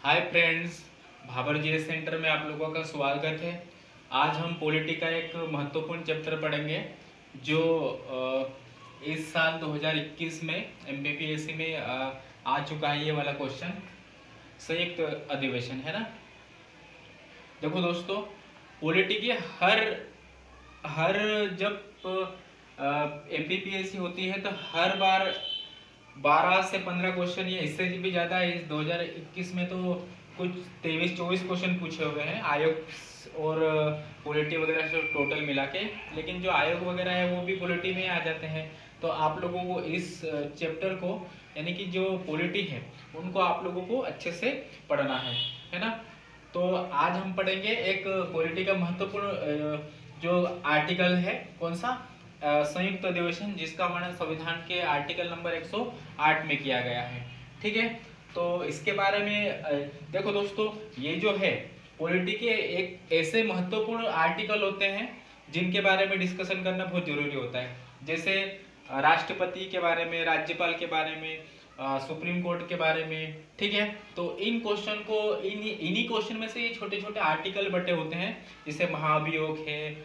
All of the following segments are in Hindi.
Hi friends, Bhabar GS centre में आप लोगों का स्वागत है। आज हम पॉलिटी का एक महत्वपूर्ण चैप्टर पढ़ेंगे जो इस साल 2021 में एमपीपीएससी में आ चुका है। ये वाला क्वेश्चन संयुक्त अधिवेशन है ना। देखो दोस्तों, पॉलिटी के हर हर जब एमपीपीएससी होती है तो हर बार 12 से 15 क्वेश्चन, ये इससे भी ज़्यादा है। इस 2021 में तो कुछ 23-24 क्वेश्चन पूछे हुए हैं आयोग और पॉलिटी वगैरह से टोटल मिला के। लेकिन जो आयोग वगैरह है वो भी पॉलिटी में आ जाते हैं। तो आप लोगों को इस चैप्टर को, यानी कि जो पॉलिटी है उनको आप लोगों को अच्छे से पढ़ना है ना। तो आज हम पढ़ेंगे एक पॉलिटी का महत्वपूर्ण जो आर्टिकल है, कौन सा, संयुक्त अधिवेशन, जिसका वर्णन संविधान के आर्टिकल नंबर 108 में किया गया है। ठीक है, तो इसके बारे में देखो दोस्तों, ये जो है पॉलिटी के एक ऐसे महत्वपूर्ण आर्टिकल होते हैं जिनके बारे में डिस्कशन करना बहुत जरूरी होता है। जैसे राष्ट्रपति के बारे में, राज्यपाल के बारे में, सुप्रीम कोर्ट के बारे में। ठीक है, तो इन क्वेश्चन को इन्हीं क्वेश्चन में से ये छोटे छोटे आर्टिकल बटे होते हैं। जैसे महाभियोग है,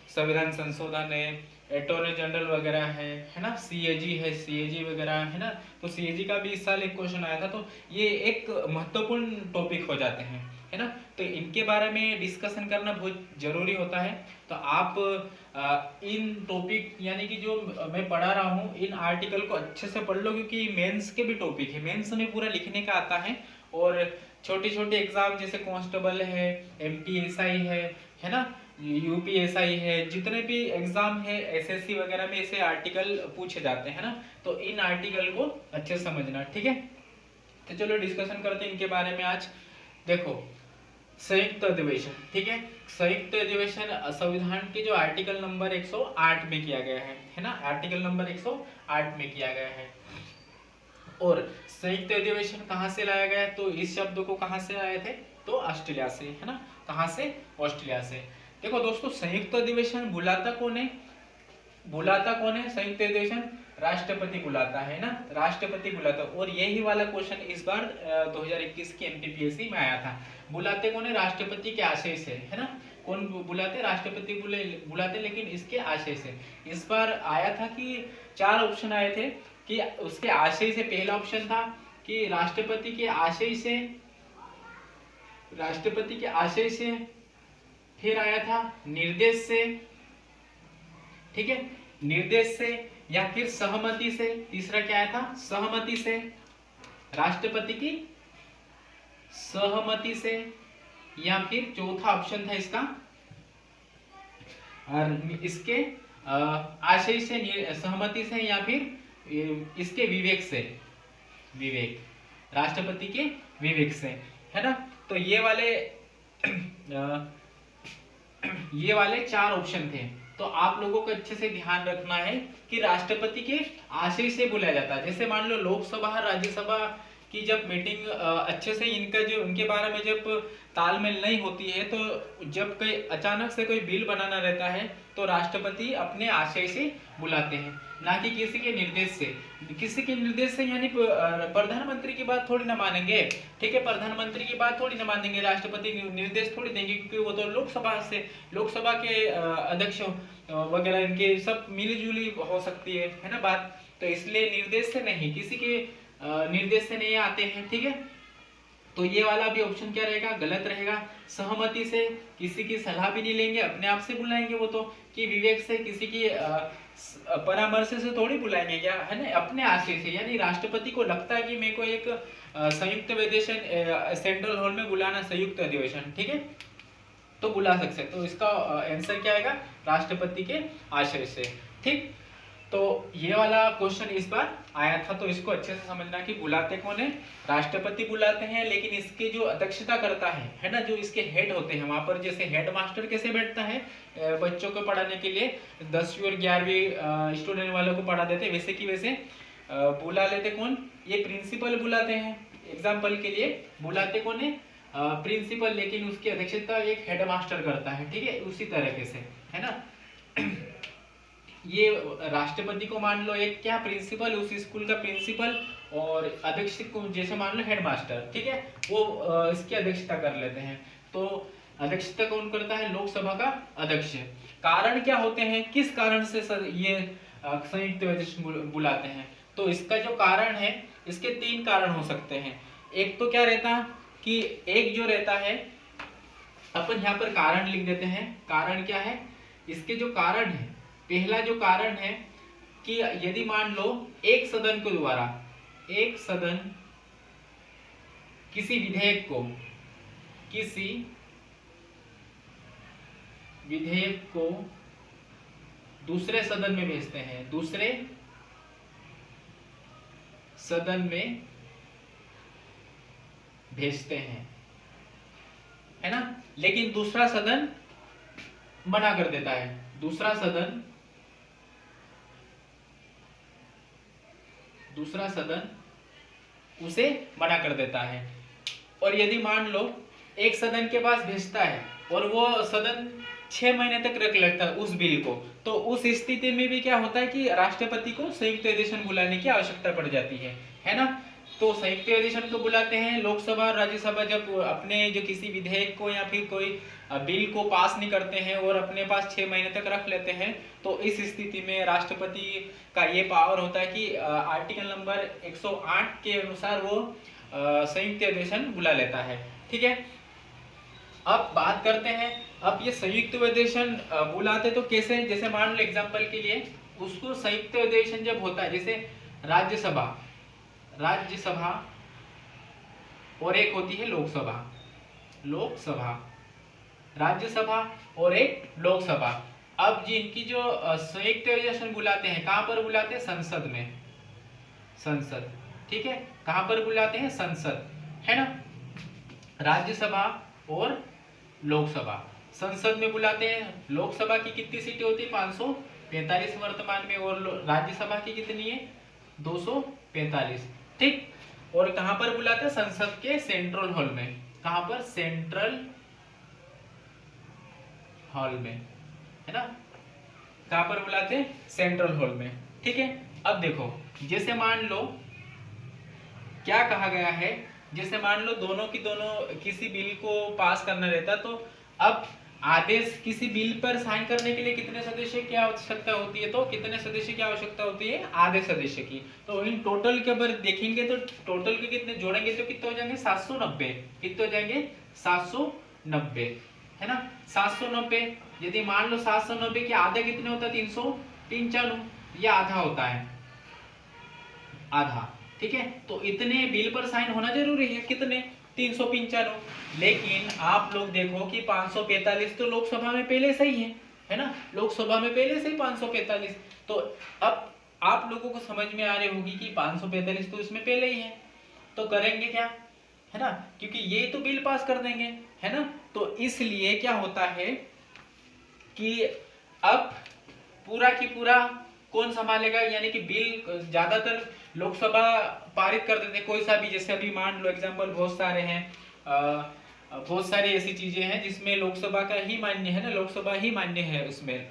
संविधान संशोधन है, अटॉर्नी जनरल वगैरह है ना, सीएजी है, सीएजी वगैरह है ना। तो सीएजी का भी इस साल एक क्वेश्चन आया था। तो ये एक महत्वपूर्ण टॉपिक हो जाते हैं, है ना। तो इनके बारे में डिस्कशन करना बहुत जरूरी होता है। तो आप इन टॉपिक, यानी कि जो मैं पढ़ा रहा हूँ, इन आर्टिकल को अच्छे से पढ़ लो, क्योंकि मेंस के भी टॉपिक है, मेंस में पूरा लिखने का आता है। और छोटे छोटे एग्जाम जैसे कांस्टेबल है, एमपीएसआई है ना, यूपीएसआई है, जितने भी एग्जाम है एसएससी वगैरह में ऐसे आर्टिकल पूछे जाते हैं ना। तो इन आर्टिकल को अच्छे से समझना। ठीक है, तो चलो डिस्कशन करते हैं इनके बारे में आज। देखो, संयुक्त अधिवेशन, ठीक है, संयुक्त अधिवेशन संविधान के जो आर्टिकल नंबर 108 में किया गया है ना, आर्टिकल नंबर 108 में किया गया है। और संयुक्त अधिवेशन कहाँ से लाया गया, तो इस शब्द को कहाँ से आए थे, तो ऑस्ट्रेलिया से, है ना। कहाँ से, ऑस्ट्रेलिया से। देखो दोस्तों, संयुक्त अधिवेशन बुलाता कौन है, संयुक्त अधिवेशन राष्ट्रपति बुलाता है ना, राष्ट्रपति बुलाता। और यही वाला क्वेश्चन इस बार 2021 की एमपीपीएससी में आया था। बुलाते कौन है, राष्ट्रपति के आशय से, है ना। कौन बुलाते, राष्ट्रपति बुलाते, लेकिन इसके आशय से। इस बार आया था कि 4 ऑप्शन आए थे कि उसके आशय से। पहला ऑप्शन था कि राष्ट्रपति के आशय से, राष्ट्रपति के आशय से। फिर आया था निर्देश से, ठीक है, निर्देश से, या फिर सहमति से। तीसरा क्या आया था, सहमति से, राष्ट्रपति की सहमति से। या फिर चौथा ऑप्शन था इसका, और इसके आशय से, सहमति से, या फिर इसके विवेक से, विवेक, राष्ट्रपति के विवेक से, है ना। तो ये वाले 4 ऑप्शन थे। तो आप लोगों को अच्छे से ध्यान रखना है कि राष्ट्रपति के आशय से बुलाया जाता है। जैसे मान लो लोकसभा, राज्यसभा की जब मीटिंग अच्छे से इनका जो, उनके बारे में जब तालमेल नहीं होती है, तो जब कोई अचानक से कोई बिल बनाना रहता है तो राष्ट्रपति अपने आशय से बुलाते हैं, ना कि किसी के निर्देश से। किसी के निर्देश से यानी प्रधानमंत्री की बात थोड़ी ना मानेंगे, ठीक है, प्रधानमंत्री की बात थोड़ी ना मानेंगे, राष्ट्रपति निर्देश थोड़ी देंगे, क्योंकि वो तो लोकसभा के अध्यक्ष वगैरह, इनके सब मिली जुली हो सकती है ना बात। तो इसलिए निर्देश से नहीं, किसी के निर्देश से नहीं आते हैं। ठीक है, तो ये वाला भी ऑप्शन क्या रहेगा, गलत रहेगा। सहमति से, किसी की सलाह भी नहीं लेंगे, अपने आप से बुलाएंगे वो तो। कि विवेक से, किसी की परामर्श से थोड़ी बुलाएंगे, क्या है ना, अपने आशय से। यानी राष्ट्रपति को लगता है कि मेरे को एक संयुक्त अधिवेशन सेंट्रल हॉल में बुलाना, संयुक्त अधिवेशन, ठीक है, तो बुला सकते हैं। तो इसका आंसर क्या आएगा, राष्ट्रपति के आशय से। ठीक, तो ये वाला क्वेश्चन इस बार आया था। तो इसको अच्छे से समझना कि बुलाते कौन है, राष्ट्रपति बुलाते हैं। लेकिन इसके जो अध्यक्षता करता है ना, जो इसके हेड होते हैं वहां पर, जैसे हेड मास्टर कैसे बैठता है बच्चों को पढ़ाने के लिए, 10वीं और 11वीं स्टूडेंट वालों को पढ़ा देते, वैसे की वैसे बुला लेते कौन, ये प्रिंसिपल बुलाते हैं। एग्जाम्पल के लिए बुलाते कौन है, प्रिंसिपल, लेकिन उसकी अध्यक्षता एक हेड मास्टर करता है। ठीक है, उसी तरीके से, है ना। ये राष्ट्रपति को मान लो एक क्या प्रिंसिपल, उस स्कूल का प्रिंसिपल, और अध्यक्ष को जैसे मान लो हेडमास्टर, ठीक है, वो इसकी अध्यक्षता कर लेते हैं। तो अध्यक्षता कौन करता है? लोकसभा का अध्यक्ष। कारण क्या होते हैं, किस कारण से ये संयुक्त अधिवेशन बुलाते हैं? तो इसका जो कारण है, इसके 3 कारण हो सकते हैं। एक तो क्या रहता है कि एक जो रहता है, अपन यहाँ पर कारण लिख देते हैं। कारण क्या है? इसके जो कारण है, पहला जो कारण है कि यदि मान लो एक सदन के द्वारा, एक सदन किसी विधेयक को दूसरे सदन में भेजते हैं, दूसरे सदन में भेजते हैं, है ना, लेकिन दूसरा सदन मना कर देता है, दूसरा सदन उसे मना कर देता है। और यदि मान लो एक सदन के पास भेजता है और वो सदन 6 महीने तक रख लेता है उस बिल को, तो उस स्थिति में भी क्या होता है कि राष्ट्रपति को संयुक्त अधिवेशन बुलाने की आवश्यकता पड़ जाती है ना। तो संयुक्त अधिवेशन को बुलाते हैं लोकसभा और राज्यसभा जब अपने जो किसी विधेयक को या फिर कोई बिल को पास नहीं करते हैं और अपने पास 6 महीने तक रख लेते हैं, तो इस स्थिति में राष्ट्रपति का ये पावर होता है कि आर्टिकल नंबर 108 के अनुसार वो संयुक्त अधिवेशन बुला लेता है, ठीक है। अब बात करते हैं, अब ये संयुक्त अधिवेशन बुलाते तो कैसे? जैसे मान लो एग्जांपल के लिए, उसको संयुक्त अधिवेशन जब होता है, जैसे राज्यसभा और एक होती है लोकसभा, राज्यसभा और एक लोकसभा। अब जिनकी जो संयुक्त अधिवेशन बुलाते हैं, कहां पर बुलाते हैं? संसद, ठीक है, कहां पर बुलाते हैं? संसद, है ना। राज्यसभा और लोकसभा, संसद में बुलाते हैं। लोकसभा की कितनी सीटें होती है? 545 वर्तमान में, और राज्यसभा की कितनी है? 245, ठीक। और कहां पर बुलाते हैं? संसद के सेंट्रल हॉल में। कहां पर? सेंट्रल हॉल में, है ना। कहां पर बुलाते हैं? सेंट्रल हॉल में, ठीक है। अब देखो, जैसे मान लो क्या कहा गया है, जैसे मान लो दोनों किसी बिल को पास करना रहता, तो अब आदेश किसी बिल पर साइन करने के लिए कितने सदस्य की आवश्यकता होती है? तो कितने सदस्य की आवश्यकता होती है? आधे सदस्य की। तो इन टोटल के ऊपर देखेंगे तो टोटल के कितने जोड़ेंगे तो कितने हो जाएंगे? 790। कितने हो जाएंगे? 790, है ना। 790, यदि मान लो 790 के आधे कितने होता है? 395, ये आधा होता है, आधा, ठीक है। तो इतने बिल पर साइन होना जरूरी है, कितने? 395। लेकिन आप लोग देखो कि 545 तो लोकसभा में पहले से ही है ना, लोकसभा में पहले से ही 545। तो अब आप लोगों को समझ में आ रही होगी कि 545 तो इसमें पहले ही है, तो करेंगे क्या, है ना, क्योंकि ये तो बिल पास कर देंगे, है ना। तो इसलिए क्या होता है कि अब पूरा की पूरा कौन संभालेगा, यानी कि बिल ज्यादातर लोकसभा पारित कर देते, कोई सा भी, जैसे अभी मान लो एग्जांपल बहुत सारे हैं, बहुत सारी ऐसी चीजें हैं जिसमें लोकसभा का ही मान्य है ना, लोकसभा ही मान्य है उसमें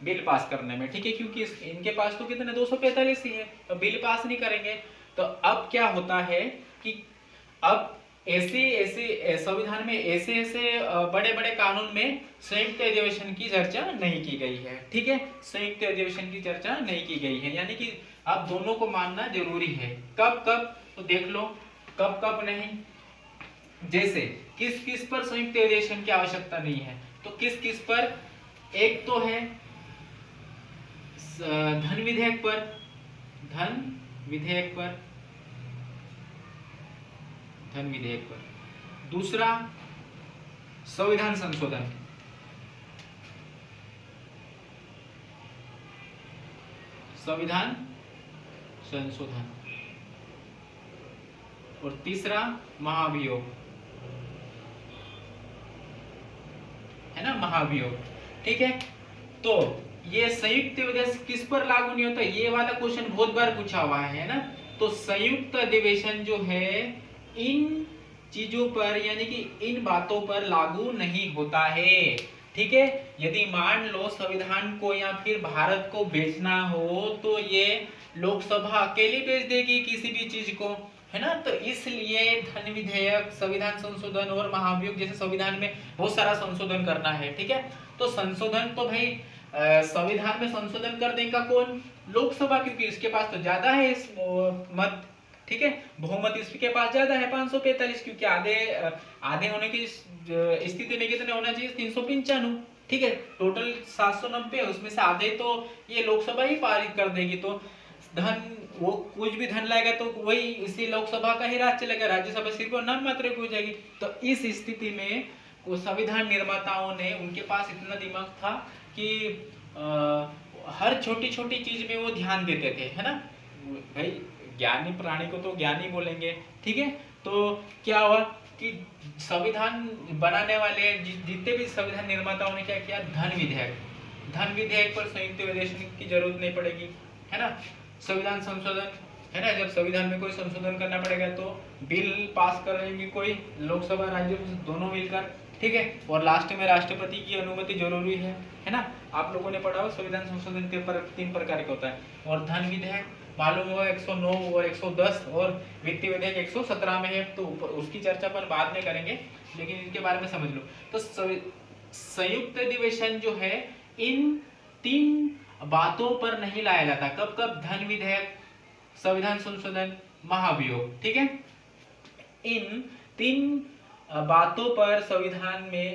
बिल पास करने में, ठीक है, क्योंकि इनके पास तो कितने 245 ही है, तो बिल पास नहीं करेंगे। तो अब क्या होता है कि अब ऐसे संविधान में ऐसे बड़े बड़े कानून में संयुक्त अधिवेशन की चर्चा नहीं की गई है, ठीक है, संयुक्त अधिवेशन की चर्चा नहीं की गई है, यानी कि अब दोनों को मानना जरूरी है। कब कब? तो देख लो, कब कब नहीं, जैसे किस किस पर संयुक्त अधिवेशन की आवश्यकता नहीं है, तो किस किस पर? एक तो है धन विधेयक पर, दूसरा संविधान संशोधन, और तीसरा महाभियोग, है ना, महाभियोग, ठीक है। तो ये संयुक्त अधिवेशन किस पर लागू नहीं होता? ये वाला क्वेश्चन बहुत बार पूछा हुआ है ना। तो संयुक्त अधिवेशन जो है इन चीजों पर, यानी कि इन बातों पर लागू नहीं होता है, ठीक है। यदि मान लो संविधान को या फिर भारत को बेचना हो तो ये लोकसभा अकेली बेच देगी किसी भी चीज को, है ना। तो इसलिए धन विधेयक, संविधान संशोधन और महाभियोग जैसे संविधान में बहुत सारा संशोधन करना है, ठीक है। तो संशोधन तो भाई संविधान में संशोधन कर देगा कौन, लोकसभा, क्योंकि इसके पास तो ज्यादा है इस मत, ठीक है, बहुमत इसके पास ज्यादा है 545, क्योंकि आधे होने की स्थिति में कितने होना चाहिए 395, ठीक है। टोटल 790 है, उसमें से आधे तो ये लोकसभा ही पारित कर देगी। तो धन, वो कुछ भी धन लाएगा तो वही इसी लोकसभा का ही राज चलेगा, राज्यसभा सिर्फ नाम मात्र हो जाएगी। तो इस स्थिति में वो संविधान निर्माताओं ने, उनके पास इतना दिमाग था कि हर छोटी छोटी चीज में वो ध्यान देते थे, है ना। भाई ज्ञानी प्राणी को तो ज्ञानी बोलेंगे, ठीक है। तो क्या हुआ कि संविधान बनाने वाले जितने भी संविधान निर्माताओं ने क्या किया, धन विधेयक पर संयुक्त अधिवेशन की जरूरत नहीं पड़ेगी, है ना। संविधान संशोधन, है ना, जब संविधान में कोई संशोधन करना पड़ेगा तो बिल पास करेंगे कोई लोकसभा राज्यसभा दोनों मिलकर, ठीक है। और लास्ट में राष्ट्रपति की अनुमति जरूरी है ना। आप लोगों ने पढ़ा हो संविधान संशोधन के तीन प्रकार के होता है। और धन विधेयक मालूम होगा 109 और 110, और वित्तीय विधेयक 117 में है, तो उसकी चर्चा पर बाद में करेंगे, लेकिन इनके बारे में समझ लो। तो संयुक्त अधिवेशन जो है इन तीन बातों पर नहीं लाया जाता। कब कब, धन विधेयक, संविधान संशोधन, महाभियोग, ठीक है। इन तीन बातों पर संविधान में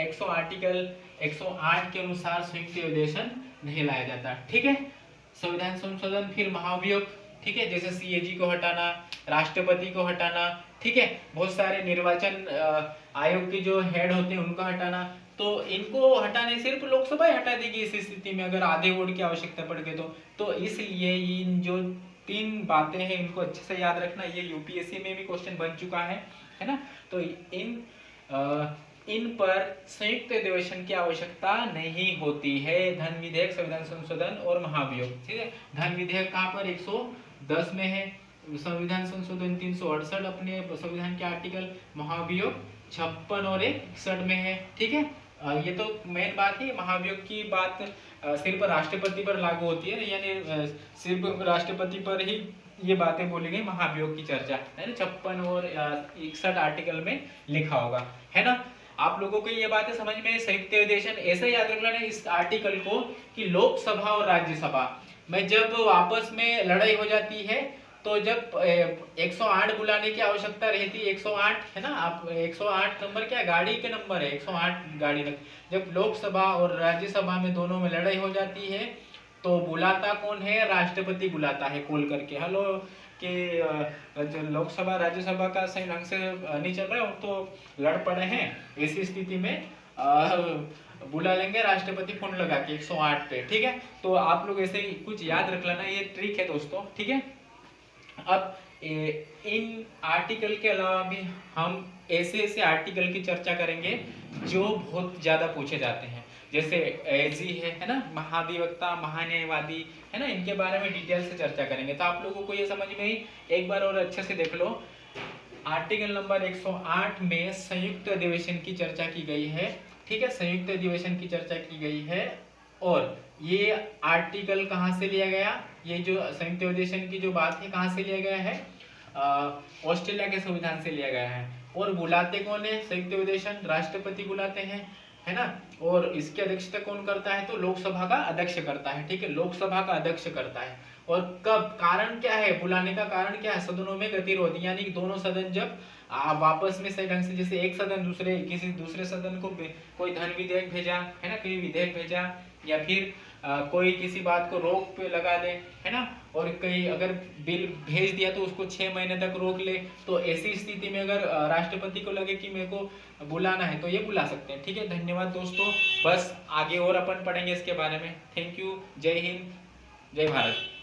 100 आर्टिकल 108 के अनुसार संयुक्त अधिवेशन नहीं लाया जाता, ठीक है। संविधान संशोधन, फिर महाभियोग, ठीक है, जैसे सीएजी को हटाना, राष्ट्रपति को हटाना, ठीक है, बहुत सारे निर्वाचन आयोग के जो हेड होते हैं उनको हटाना। तो इनको हटाने सिर्फ लोकसभा हटा देगी इस स्थिति में, अगर आधे वोट की आवश्यकता पड़ गई तो इसलिए इन जो तीन बातें हैं इनको अच्छे से याद रखना। ये यूपीएससी में भी क्वेश्चन बन चुका है ना। तो इन पर संयुक्त अधिवेशन की आवश्यकता नहीं होती है। धन विधेयक, संविधान संशोधन और महाभियोग, ठीक है। धन विधेयक कहाँ पर 110 में है, संविधान संशोधन 368 अपने संविधान के आर्टिकल, महाभियोग 56 और 61 में है, ठीक है। ये तो मेन बात है। महाभियोग की बात सिर्फ राष्ट्रपति पर लागू होती है, यानी सिर्फ राष्ट्रपति पर ही ये बातें बोली गई। महाभियोग की चर्चा है ना 56 और 61 आर्टिकल में लिखा होगा, है ना। आप लोगों को ये बातें समझ में, संयुक्त अधिवेशन ऐसे याद रखना है इस आर्टिकल को कि लोकसभा और राज्यसभा में जब आपस में लड़ाई हो जाती है तो जब 108 बुलाने की आवश्यकता रहती है, 108 है ना। आप 108 नंबर क्या गाड़ी के नंबर है, 108 गाड़ी लग, जब लोकसभा और राज्यसभा में दोनों में लड़ाई हो जाती है तो बुलाता कौन है, राष्ट्रपति बुलाता है कॉल करके, हेलो कि जो लोकसभा राज्यसभा का सही ढंग से नहीं चल रहा है, तो लड़ पड़े हैं, ऐसी स्थिति में बुला लेंगे राष्ट्रपति फोन लगा के 108 पे, ठीक है। तो आप लोग ऐसे ही कुछ याद रख लेना, ये ट्रिक है दोस्तों, ठीक है। अब इन आर्टिकल के अलावा भी हम ऐसे आर्टिकल की चर्चा करेंगे जो बहुत ज्यादा पूछे जाते हैं, जैसे एजी है ना, महाधिवक्ता, महान्यायवादी, है ना, इनके बारे में डिटेल से चर्चा करेंगे। तो आप लोगों को ये समझ में ही एक बार और अच्छे से देख लो। आर्टिकल नंबर 108 में संयुक्त अधिवेशन की चर्चा की गई है, ठीक है, संयुक्त अधिवेशन की चर्चा की गई है। और ये आर्टिकल कहाँ से लिया गया, ये जो संयुक्त अधिवेशन की जो बात है कहाँ से लिया गया है, ऑस्ट्रेलिया के संविधान से लिया गया है। और बुलाते कौन है संयुक्त अधिवेशन, राष्ट्रपति बुलाते हैं, है ना। और इसकी अध्यक्षता कौन करता है, तो लोकसभा का अध्यक्ष करता है, ठीक है, लोकसभा का अध्यक्ष करता है। और कब, कारण क्या है बुलाने का, कारण क्या है, सदनों में गतिरोध, यानी कि दोनों सदन जब वापस में सही ढंग से, जैसे एक सदन किसी दूसरे सदन को कोई धन विधेयक भेजा, है ना, कोई विधेयक भेजा, या फिर कोई किसी बात को रोक पे लगा दे, है ना, और कहीं अगर बिल भेज दिया तो उसको 6 महीने तक रोक ले, तो ऐसी स्थिति में अगर राष्ट्रपति को लगे कि मेरे को बुलाना है तो ये बुला सकते हैं, ठीक है। धन्यवाद दोस्तों, बस आगे और अपन पढ़ेंगे इसके बारे में। थैंक यू, जय हिंद, जय भारत।